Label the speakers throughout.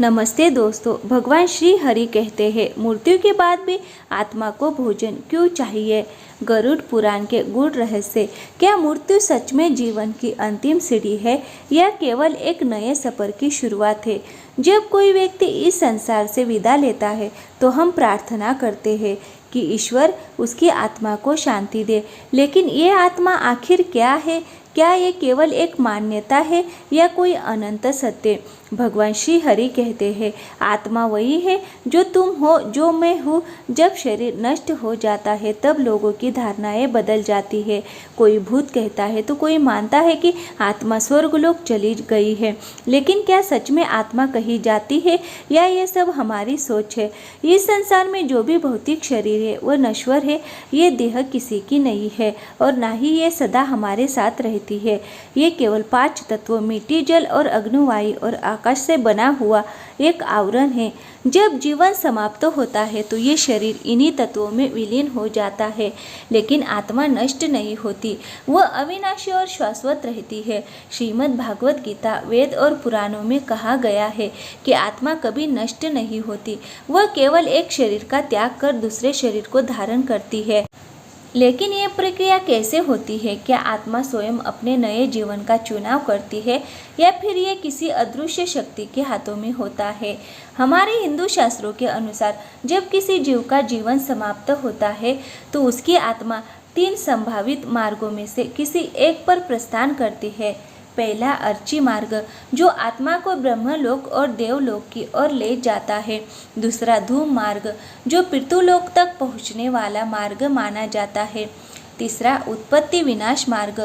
Speaker 1: नमस्ते दोस्तों। भगवान श्री हरि कहते हैं, मृत्यु के बाद भी आत्मा को भोजन क्यों चाहिए। गरुड़ पुराण के गूढ़ रहस्य। क्या मृत्यु सच में जीवन की अंतिम सीढ़ी है या केवल एक नए सफर की शुरुआत है। जब कोई व्यक्ति इस संसार से विदा लेता है तो हम प्रार्थना करते हैं कि ईश्वर उसकी आत्मा को शांति दे, लेकिन ये आत्मा आखिर क्या है। क्या ये केवल एक मान्यता है या कोई अनंत सत्य। भगवान श्री हरि कहते हैं, आत्मा वही है जो तुम हो, जो मैं हूँ। जब शरीर नष्ट हो जाता है तब लोगों की धारणाएं बदल जाती है। कोई भूत कहता है तो कोई मानता है कि आत्मा स्वर्गलोक चली गई है। लेकिन क्या सच में आत्मा कही जाती है या ये सब हमारी सोच है। इस संसार में जो भी भौतिक शरीर है वह नश्वर है। ये देह किसी की नहीं है और ना ही ये सदा हमारे साथ रहती है। ये केवल 5 तत्वों मिट्टी, जल और अग्निवायु और आकाश से बना हुआ एक आवरण है। जब जीवन समाप्त होता है तो ये शरीर इन्हीं तत्वों में विलीन हो जाता है, लेकिन आत्मा नष्ट नहीं होती। वह अविनाशी और शाश्वत रहती है। श्रीमद् भागवत गीता, वेद और पुराणों में कहा गया है कि आत्मा कभी नष्ट नहीं होती। वह केवल एक शरीर का त्याग कर दूसरे शरीर को धारण करती है। लेकिन ये प्रक्रिया कैसे होती है। क्या आत्मा स्वयं अपने नए जीवन का चुनाव करती है या फिर ये किसी अदृश्य शक्ति के हाथों में होता है। हमारे हिंदू शास्त्रों के अनुसार जब किसी जीव का जीवन समाप्त होता है तो उसकी आत्मा 3 संभावित मार्गों में से किसी एक पर प्रस्थान करती है। पहला अर्ची मार्ग, जो आत्मा को ब्रह्मलोक और देवलोक की ओर ले जाता है। दूसरा धूम मार्ग, जो पितृलोक तक पहुंचने वाला मार्ग माना जाता है। तीसरा उत्पत्ति विनाश मार्ग,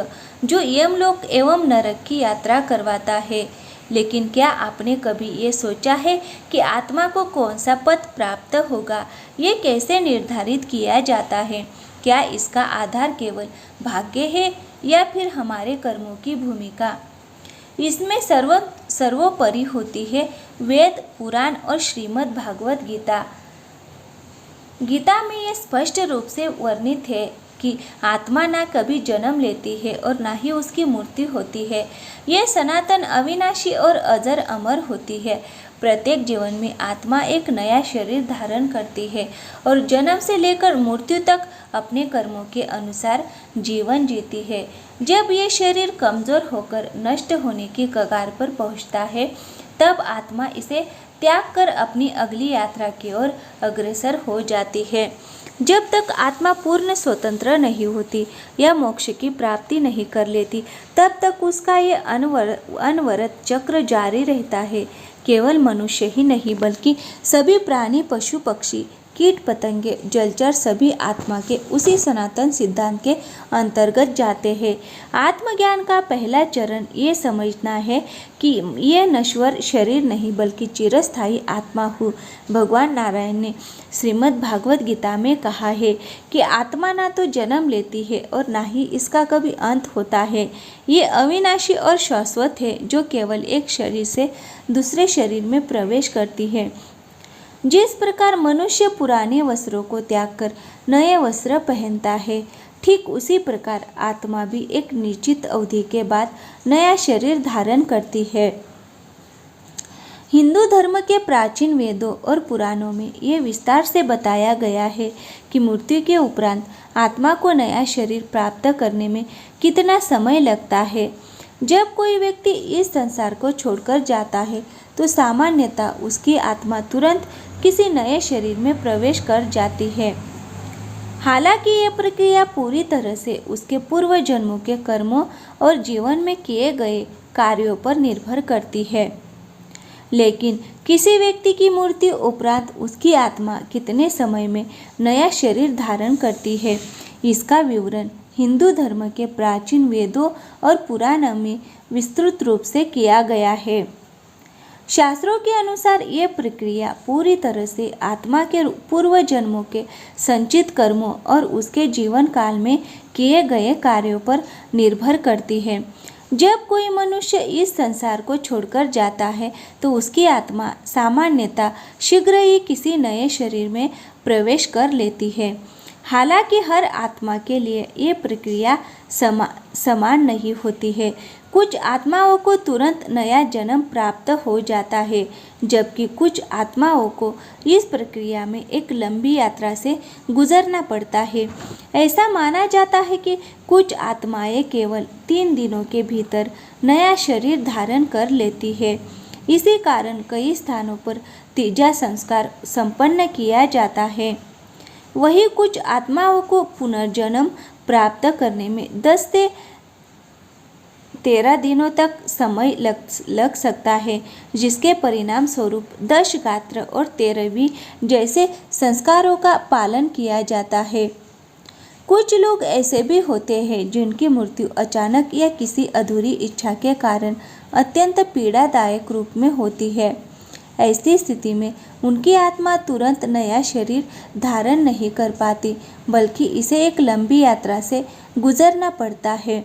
Speaker 1: जो यमलोक एवं नरक की यात्रा करवाता है। लेकिन क्या आपने कभी ये सोचा है कि आत्मा को कौन सा पथ प्राप्त होगा। ये कैसे निर्धारित किया जाता है। क्या इसका आधार केवल भाग्य है या फिर हमारे कर्मों की भूमिका। इसमें सर्वोपरि होती है वेद, पुराण और श्रीमद् भागवत गीता। गीता में यह स्पष्ट रूप से वर्णित है कि आत्मा ना कभी जन्म लेती है और ना ही उसकी मृत्यु होती है। यह सनातन, अविनाशी और अजर अमर होती है। प्रत्येक जीवन में आत्मा एक नया शरीर धारण करती है और जन्म से लेकर मृत्यु तक अपने कर्मों के अनुसार जीवन जीती है। जब ये शरीर कमजोर होकर नष्ट होने की कगार पर पहुंचता है तब आत्मा इसे त्याग कर अपनी अगली यात्रा की ओर अग्रसर हो जाती है। जब तक आत्मा पूर्ण स्वतंत्र नहीं होती या मोक्ष की प्राप्ति नहीं कर लेती तब तक उसका ये अनवरत चक्र जारी रहता है। केवल मनुष्य ही नहीं बल्कि सभी प्राणी, पशु पक्षी, कीट पतंगे, जलचर सभी आत्मा के उसी सनातन सिद्धांत के अंतर्गत जाते हैं। आत्मज्ञान का पहला चरण ये समझना है कि ये नश्वर शरीर नहीं बल्कि चिरस्थायी आत्मा हूँ। भगवान नारायण ने श्रीमद् भागवत गीता में कहा है कि आत्मा ना तो जन्म लेती है और ना ही इसका कभी अंत होता है। ये अविनाशी और शाश्वत है जो केवल एक शरीर से दूसरे शरीर में प्रवेश करती है। जिस प्रकार मनुष्य पुराने वस्त्रों को त्याग कर नए वस्त्र पहनता है, ठीक उसी प्रकार आत्मा भी एक निश्चित अवधि के बाद नया शरीर धारण करती है। हिंदू धर्म के प्राचीन वेदों और पुराणों में ये विस्तार से बताया गया है कि मृत्यु के उपरांत आत्मा को नया शरीर प्राप्त करने में कितना समय लगता है। जब कोई व्यक्ति इस संसार को छोड़कर जाता है तो सामान्यतः उसकी आत्मा तुरंत किसी नए शरीर में प्रवेश कर जाती है। हालांकि यह प्रक्रिया पूरी तरह से उसके पूर्व जन्मों के कर्मों और जीवन में किए गए कार्यों पर निर्भर करती है। लेकिन किसी व्यक्ति की मृत्यु उपरांत उसकी आत्मा कितने समय में नया शरीर धारण करती है, इसका विवरण हिंदू धर्म के प्राचीन वेदों और पुराणों में विस्तृत रूप से किया गया है। शास्त्रों के अनुसार ये प्रक्रिया पूरी तरह से आत्मा के पूर्व जन्मों के संचित कर्मों और उसके जीवन काल में किए गए कार्यों पर निर्भर करती है। जब कोई मनुष्य इस संसार को छोड़कर जाता है तो उसकी आत्मा सामान्यतः शीघ्र ही किसी नए शरीर में प्रवेश कर लेती है। हालांकि हर आत्मा के लिए ये प्रक्रिया समान नहीं होती है। कुछ आत्माओं को तुरंत नया जन्म प्राप्त हो जाता है, जबकि कुछ आत्माओं को इस प्रक्रिया में एक लंबी यात्रा से गुजरना पड़ता है। ऐसा माना जाता है कि कुछ आत्माएं केवल 3 दिनों के भीतर नया शरीर धारण कर लेती है। इसी कारण कई स्थानों पर तीजा संस्कार संपन्न किया जाता है। वहीं कुछ आत्माओं को पुनर्जन्म प्राप्त करने में 10 से 13 दिनों तक समय लग सकता है, जिसके परिणाम स्वरूप 10 गात्र और 13वीं जैसे संस्कारों का पालन किया जाता है। कुछ लोग ऐसे भी होते हैं जिनकी मृत्यु अचानक या किसी अधूरी इच्छा के कारण अत्यंत पीड़ादायक रूप में होती है। ऐसी स्थिति में उनकी आत्मा तुरंत नया शरीर धारण नहीं कर पाती, बल्कि इसे एक लंबी यात्रा से गुजरना पड़ता है।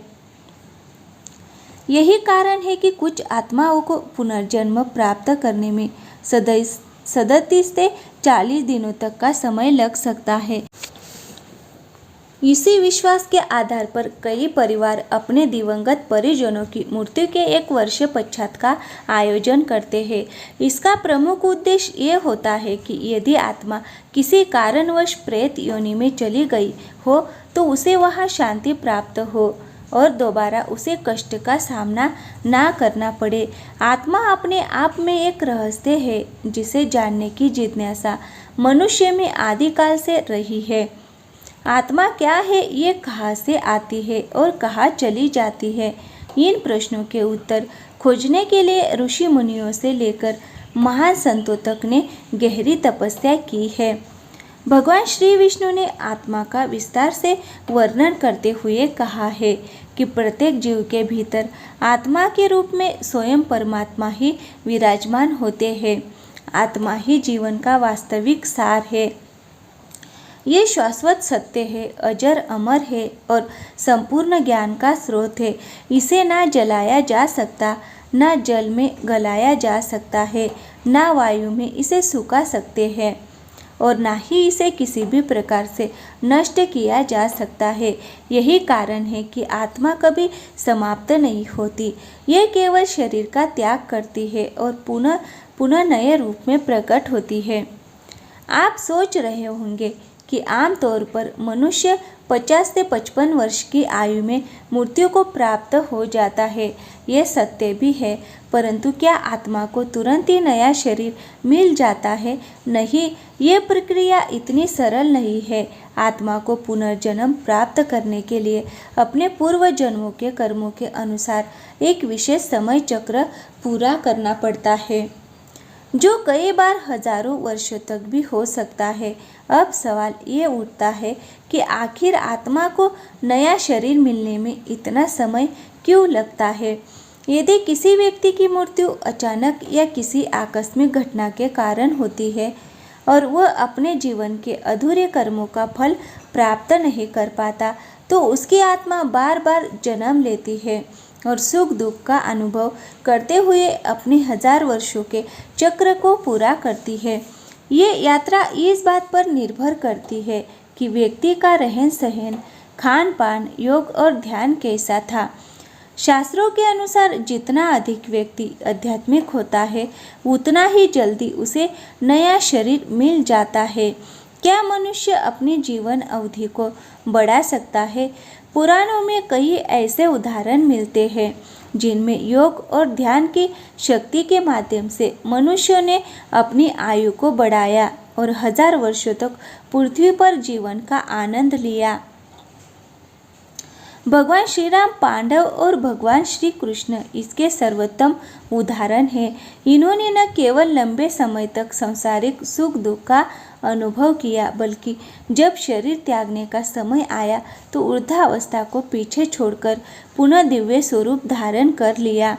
Speaker 1: यही कारण है कि कुछ आत्माओं को पुनर्जन्म प्राप्त करने में 37 से 40 दिनों तक का समय लग सकता है। इसी विश्वास के आधार पर कई परिवार अपने दिवंगत परिजनों की मृत्यु के 1 वर्ष पश्चात का आयोजन करते हैं। इसका प्रमुख उद्देश्य ये होता है कि यदि आत्मा किसी कारणवश प्रेत योनि में चली गई हो तो उसे वहां शांति प्राप्त हो और दोबारा उसे कष्ट का सामना ना करना पड़े। आत्मा अपने आप में एक रहस्य है जिसे जानने की जिज्ञासा मनुष्य में आदिकाल से रही है। आत्मा क्या है, ये कहाँ से आती है और कहाँ चली जाती है, इन प्रश्नों के उत्तर खोजने के लिए ऋषि मुनियों से लेकर महान संतों तक ने गहरी तपस्या की है। भगवान श्री विष्णु ने आत्मा का विस्तार से वर्णन करते हुए कहा है कि प्रत्येक जीव के भीतर आत्मा के रूप में स्वयं परमात्मा ही विराजमान होते हैं। आत्मा ही जीवन का वास्तविक सार है। ये शाश्वत सत्य है, अजर अमर है और संपूर्ण ज्ञान का स्रोत है। इसे ना जलाया जा सकता, ना जल में गलाया जा सकता है, ना वायु में इसे सुखा सकते हैं और ना ही इसे किसी भी प्रकार से नष्ट किया जा सकता है। यही कारण है कि आत्मा कभी समाप्त नहीं होती। ये केवल शरीर का त्याग करती है और पुनः नए रूप में प्रकट होती है। आप सोच रहे होंगे कि आमतौर पर मनुष्य 50 से 55 वर्ष की आयु में मृत्यु को प्राप्त हो जाता है। यह सत्य भी है, परंतु क्या आत्मा को तुरंत ही नया शरीर मिल जाता है? नहीं, ये प्रक्रिया इतनी सरल नहीं है। आत्मा को पुनर्जन्म प्राप्त करने के लिए अपने पूर्व जन्मों के कर्मों के अनुसार एक विशेष समय चक्र पूरा करना पड़ता है, जो कई बार हजारों वर्षों तक भी हो सकता है। अब सवाल ये उठता है कि आखिर आत्मा को नया शरीर मिलने में इतना समय क्यों लगता है? यदि किसी व्यक्ति की मृत्यु अचानक या किसी आकस्मिक घटना के कारण होती है और वह अपने जीवन के अधूरे कर्मों का फल प्राप्त नहीं कर पाता, तो उसकी आत्मा बार बार जन्म लेती है और सुख दुख का अनुभव करते हुए अपने 1000 वर्षों के चक्र को पूरा करती है। ये यात्रा इस बात पर निर्भर करती है कि व्यक्ति का रहन सहन, खान पान, योग और ध्यान कैसा था। शास्त्रों के अनुसार जितना अधिक व्यक्ति आध्यात्मिक होता है, उतना ही जल्दी उसे नया शरीर मिल जाता है। क्या मनुष्य अपनी जीवन अवधि को बढ़ा सकता है? पुराणों में कई ऐसे उदाहरण मिलते हैं जिनमें योग और ध्यान की शक्ति के माध्यम से मनुष्यों ने अपनी आयु को बढ़ाया और 1000 वर्षों तक पृथ्वी पर जीवन का आनंद लिया। भगवान श्री राम, पांडव और भगवान श्री कृष्ण इसके सर्वोत्तम उदाहरण हैं। इन्होंने न केवल लंबे समय तक सांसारिक सुख दुख का अनुभव किया, बल्कि जब शरीर त्यागने का समय आया तो वृद्धावस्था को पीछे छोड़कर पुनः दिव्य स्वरूप धारण कर लिया।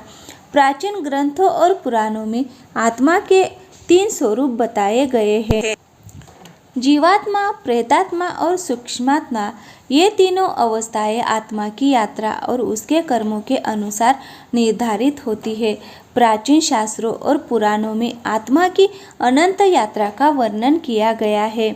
Speaker 1: प्राचीन ग्रंथों और पुराणों में आत्मा के 3 स्वरूप बताए गए हैं: जीवात्मा, प्रेतात्मा और सूक्ष्मात्मा। ये तीनों अवस्थाएं आत्मा की यात्रा और उसके कर्मों के अनुसार निर्धारित होती है। प्राचीन शास्त्रों और पुराणों में आत्मा की अनंत यात्रा का वर्णन किया गया है।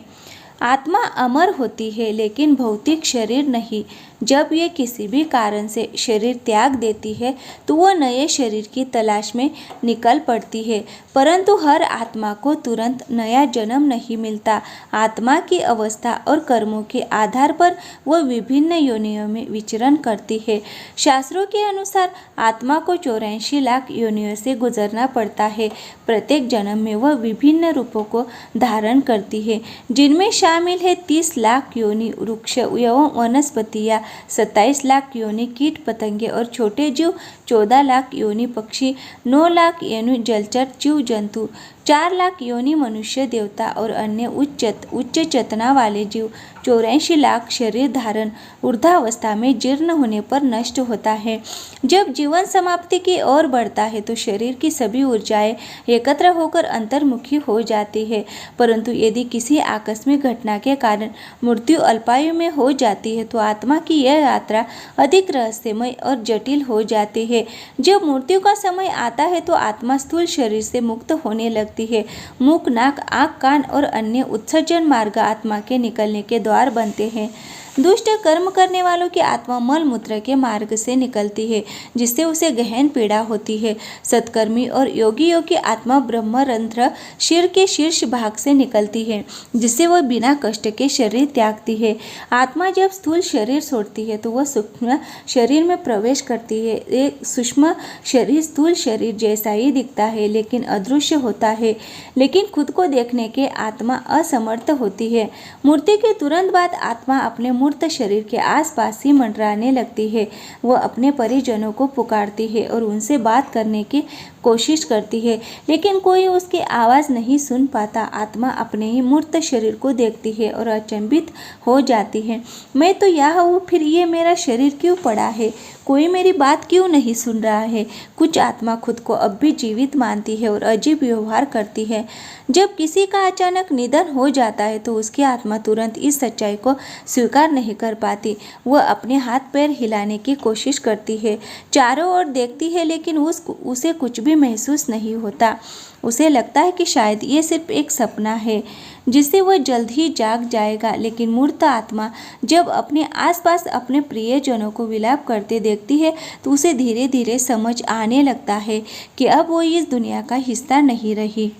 Speaker 1: आत्मा अमर होती है, लेकिन भौतिक शरीर नहीं। जब ये किसी भी कारण से शरीर त्याग देती है तो वह नए शरीर की तलाश में निकल पड़ती है, परंतु हर आत्मा को तुरंत नया जन्म नहीं मिलता। आत्मा की अवस्था और कर्मों के आधार पर वह विभिन्न योनियों में विचरण करती है। शास्त्रों के अनुसार आत्मा को 84 लाख योनियों से गुजरना पड़ता है। प्रत्येक जन्म में वह विभिन्न रूपों को धारण करती है, जिनमें शामिल है 30 लाख योनि वृक्ष एवं वनस्पतियाँ, 27 लाख योनि कीट पतंगे और छोटे जीव, 14 लाख योनि पक्षी, 9 लाख योनि जलचर जीव जंतु, 4 लाख योनि मनुष्य देवता और अन्य उच्च चेतना वाले जीव, 84 लाख शरीर धारण वृद्धावस्था में जीर्ण होने पर नष्ट होता है। जब जीवन समाप्ति की ओर बढ़ता है तो शरीर की सभी ऊर्जाएं एकत्र होकर अंतर्मुखी हो जाती है, परंतु यदि किसी आकस्मिक घटना के कारण मृत्यु अल्पायु में हो जाती है तो आत्मा की यह यात्रा अधिक रहस्यमय और जटिल हो जाती है। जब मृत्यु का समय आता है तो आत्मा स्थूल शरीर से मुक्त होने लगती है। मुख, नाक, आँख, कान और अन्य उत्सर्जन मार्ग आत्मा के निकलने के द्वार बनते हैं। दुष्ट कर्म करने वालों की आत्मा मल मूत्र के मार्ग से निकलती है, जिससे उसे गहन पीड़ा होती है। सत्कर्मी और योगियों की आत्मा ब्रह्मरंध्र सिर के शीर्ष भाग से निकलती है, जिससे वह बिना कष्ट के शरीर त्यागती है। आत्मा जब स्थूल शरीर छोड़ती है तो वह सूक्ष्म शरीर में प्रवेश करती है। एक सूक्ष्म शरीर स्थूल शरीर जैसा ही दिखता है, लेकिन अदृश्य होता है, लेकिन खुद को देखने के आत्मा असमर्थ होती है। मृत्यु के तुरंत बाद आत्मा अपने मूर्त शरीर के आसपास ही मंडराने लगती है। वह अपने परिजनों को पुकारती है और उनसे बात करने की कोशिश करती है, लेकिन कोई उसकी आवाज़ नहीं सुन पाता। आत्मा अपने ही मूर्त शरीर को देखती है और अचंभित हो जाती है। मैं तो यहाँ हूँ, फिर ये मेरा शरीर क्यों पड़ा है? कोई मेरी बात क्यों नहीं सुन रहा है? कुछ आत्मा खुद को अब भी जीवित मानती है और अजीब व्यवहार करती है। जब किसी का अचानक निधन हो जाता है तो उसकी आत्मा तुरंत इस सच्चाई को स्वीकार नहीं कर पाती। वह अपने हाथ पैर हिलाने की कोशिश करती है, चारों ओर देखती है, लेकिन उसे कुछ भी महसूस नहीं होता। उसे लगता है कि शायद ये सिर्फ एक सपना है जिससे वह जल्द ही जाग जाएगा। लेकिन मूर्त आत्मा जब अपने आसपास अपने प्रियजनों को विलाप करते देखती है तो उसे धीरे धीरे समझ आने लगता है कि अब वो इस दुनिया का हिस्सा नहीं रही।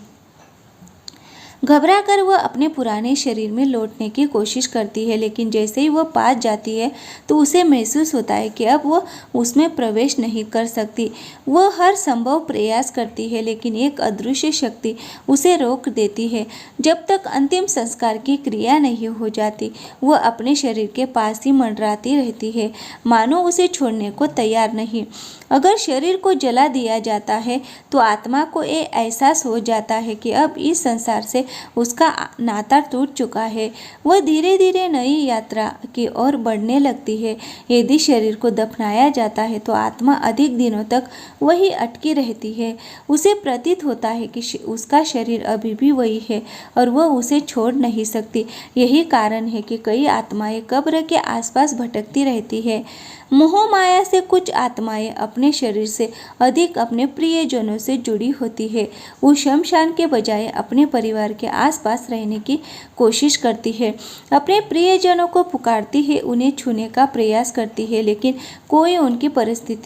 Speaker 1: घबराकर वह अपने पुराने शरीर में लौटने की कोशिश करती है, लेकिन जैसे ही वह पास जाती है तो उसे महसूस होता है कि अब वह उसमें प्रवेश नहीं कर सकती। वह हर संभव प्रयास करती है, लेकिन एक अदृश्य शक्ति उसे रोक देती है। जब तक अंतिम संस्कार की क्रिया नहीं हो जाती, वह अपने शरीर के पास ही मंडराती रहती है, मानो उसे छोड़ने को तैयार नहीं। अगर शरीर को जला दिया जाता है तो आत्मा को ये एहसास हो जाता है कि अब इस संसार से उसका नाता टूट चुका है। वह धीरे धीरे नई यात्रा की ओर बढ़ने लगती है। यदि शरीर को दफनाया जाता है तो आत्मा अधिक दिनों तक वही अटकी रहती है। उसे प्रतीत होता है कि उसका शरीर अभी भी वही है और वह उसे छोड़ नहीं सकती। यही कारण है कि कई आत्माएं कब्र के आसपास भटकती रहती है। मोह माया से कुछ आत्माएं अपने शरीर से अधिक अपने प्रियजनों से जुड़ी होती है। वो शमशान के बजाय अपने परिवार के आसपास रहने की कोशिश करती है, अपने प्रियजनों को पुकारती है, उन्हें छूने का प्रयास करती है, लेकिन कोई उनकी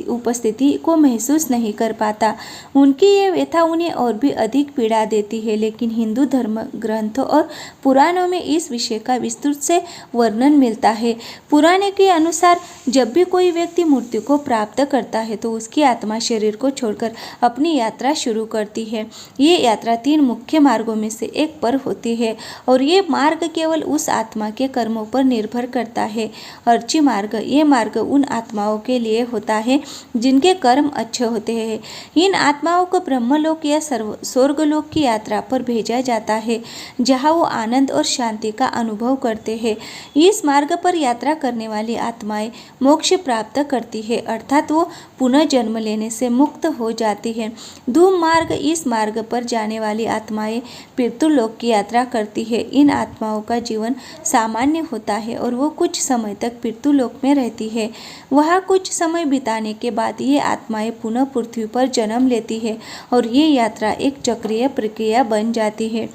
Speaker 1: उपस्थिति को महसूस नहीं कर पाता। उनकी ये व्यथा उन्हें और भी अधिक पीड़ा देती है, लेकिन हिंदू धर्म ग्रंथों और पुराणों में इस विषय का विस्तृत से वर्णन मिलता है। पुराने के अनुसार जब भी कोई व्यक्ति मृत्यु को प्राप्त करता है तो उसकी आत्मा शरीर को छोड़कर अपनी यात्रा शुरू करती है। ये यात्रा 3 मुख्य मार्गों में से एक पर होती है और ये मार्ग केवल उस आत्मा के कर्मों पर निर्भर करता है। अर्ची मार्ग, ये मार्ग उन आत्माओं के लिए होता है जिनके कर्म अच्छे होते हैं। इन आत्माओं को ब्रह्मलोक या स्वर्गलोक की यात्रा पर भेजा जाता है, जहाँ वो आनंद और शांति का अनुभव करते हैं। इस मार्ग पर यात्रा करने वाली आत्माएं मोक्ष प्राप्त करती है, अर्थात वो पुनः जन्म लेने से मुक्त हो जाती है। धूम मार्ग, इस मार्ग पर जाने वाली आत्माएं पितृ पितृलोक की यात्रा करती है। इन आत्माओं का जीवन सामान्य होता है और वो कुछ समय तक पितृलोक में रहती है। वहाँ कुछ समय बिताने के बाद ये आत्माएं पुनः पृथ्वी पर जन्म लेती है और ये यात्रा एक चक्रीय प्रक्रिया बन जाती है।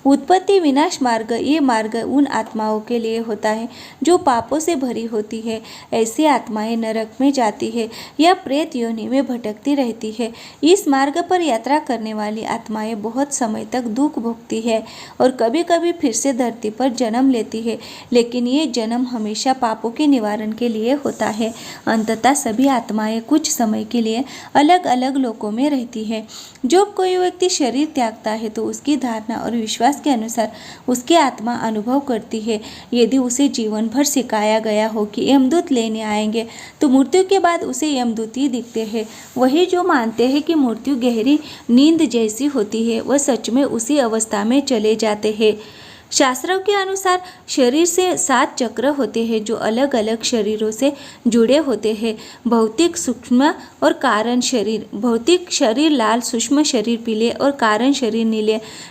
Speaker 1: उत्पत्ति विनाश मार्ग, ये मार्ग उन आत्माओं के लिए होता है जो पापों से भरी होती है। ऐसी आत्माएं नरक में जाती है या प्रेत योनि में भटकती रहती है। इस मार्ग पर यात्रा करने वाली आत्माएं बहुत समय तक दुख भोगती है और कभी कभी फिर से धरती पर जन्म लेती है, लेकिन ये जन्म हमेशा पापों के निवारण के लिए होता है। अंततः सभी आत्माएं कुछ समय के लिए अलग अलग लोकों में रहती है। जब कोई व्यक्ति शरीर त्यागता है तो उसकी धारणा और विश्वास के अनुसार उसकी आत्मा अनुभव करती है। यदि उसे जीवन भर सिखाया गया हो कि यमदूत लेने आएंगे तो मृत्यु के बाद उसे यमदूत ही दिखते हैं। वही जो मानते हैं कि मृत्यु गहरी नींद जैसी होती है, वह सच में उसी अवस्था में चले जाते हैं। शास्त्रों के अनुसार शरीर से 7 चक्र होते हैं जो अलग अलग शरीरों से जुड़े होते हैं। भौतिक, सूक्ष्म और कारण शरीर। भौतिक शरीर लाल, सूक्ष्म शरीर पीले और कारण शरीर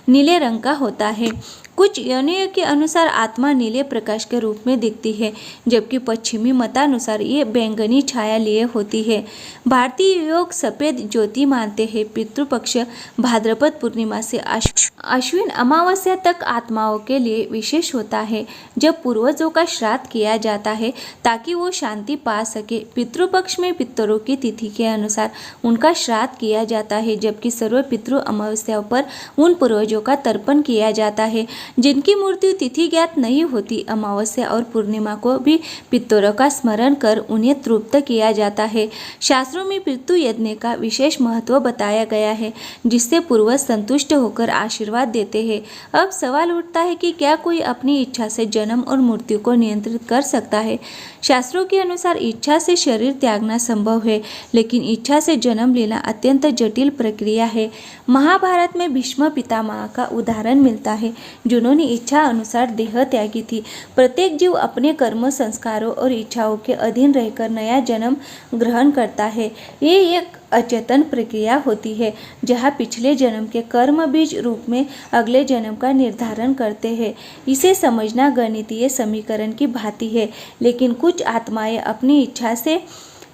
Speaker 1: नीले रंग का होता है। कुछ योनियों के अनुसार आत्मा नीले प्रकाश के रूप में दिखती है, जबकि पश्चिमी मतानुसार ये बैंगनी छाया लिए होती है। भारतीय योग सफ़ेद ज्योति मानते हैं। पितृपक्ष भाद्रपद पूर्णिमा से अश्विन अमावस्या तक आत्माओं के लिए विशेष होता है, जब पूर्वजों का श्राद्ध किया जाता है ताकि वो शांति पा सके। पितृपक्ष में पितरों की तिथि के अनुसार उनका श्राद्ध किया जाता है, जबकि सर्व पितृ अमावस्याओं पर उन पूर्वजों का तर्पण किया जाता है जिनकी मृत्यु तिथि ज्ञात नहीं होती। अमावस्या और पूर्णिमा को भी पितरों का स्मरण कर उन्हें तृप्त किया जाता है। शास्त्रों में पितृ यज्ञ का विशेष महत्व बताया गया है, जिससे पूर्वज संतुष्ट होकर आशीर्वाद देते हैं। अब सवाल उठता है कि क्या कोई अपनी इच्छा से जन्म और मृत्यु को नियंत्रित कर सकता है? शास्त्रों के अनुसार इच्छा से शरीर त्यागना संभव है, लेकिन इच्छा से जन्म लेना अत्यंत जटिल प्रक्रिया है। महाभारत में भीष्म पितामह का उदाहरण मिलता है, जिन्होंने इच्छा अनुसार देह त्यागी थी। प्रत्येक जीव अपने कर्म, संस्कारों और इच्छाओं के अधीन रहकर नया जन्म ग्रहण करता है। ये एक अचेतन प्रक्रिया होती है, जहाँ पिछले जन्म के कर्म बीज रूप में अगले जन्म का निर्धारण करते हैं। इसे समझना गणितीय समीकरण की भांति है, लेकिन कुछ आत्माएं अपनी इच्छा से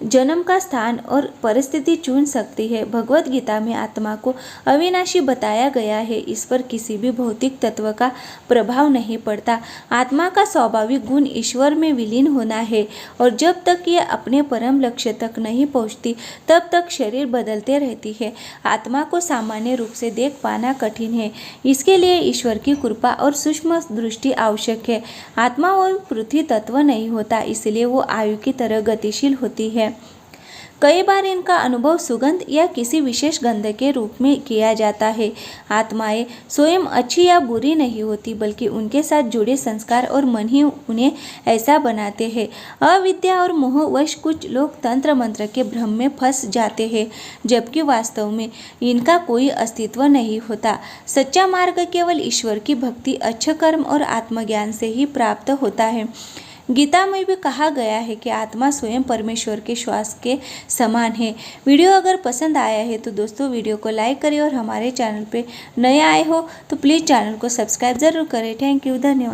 Speaker 1: जन्म का स्थान और परिस्थिति चुन सकती है। भगवत गीता में आत्मा को अविनाशी बताया गया है। इस पर किसी भी भौतिक तत्व का प्रभाव नहीं पड़ता। आत्मा का स्वाभाविक गुण ईश्वर में विलीन होना है और जब तक यह अपने परम लक्ष्य तक नहीं पहुंचती, तब तक शरीर बदलते रहती है। आत्मा को सामान्य रूप से देख पाना कठिन है। इसके लिए ईश्वर की कृपा और सूक्ष्म दृष्टि आवश्यक है। आत्मा और पृथ्वी तत्व नहीं होता, इसलिए वो आयु की तरह गतिशील होती है। कई बार इनका अनुभव सुगंध या किसी विशेष गंध के रूप में किया जाता है। आत्माएं स्वयं अच्छी या बुरी नहीं होती, बल्कि उनके साथ जुड़े संस्कार और मन ही उन्हें ऐसा बनाते हैं। अविद्या और मोहवश कुछ लोग तंत्र मंत्र के भ्रम में फंस जाते हैं, जबकि वास्तव में इनका कोई अस्तित्व नहीं होता। सच्चा मार्ग केवल ईश्वर की भक्ति, अच्छे कर्म और आत्मज्ञान से ही प्राप्त होता है। गीता में भी कहा गया है कि आत्मा स्वयं परमेश्वर के श्वास के समान है। वीडियो अगर पसंद आया है तो दोस्तों वीडियो को लाइक करें और हमारे चैनल पे नए आए हो तो प्लीज़ चैनल को सब्सक्राइब ज़रूर करें। थैंक यू, धन्यवाद।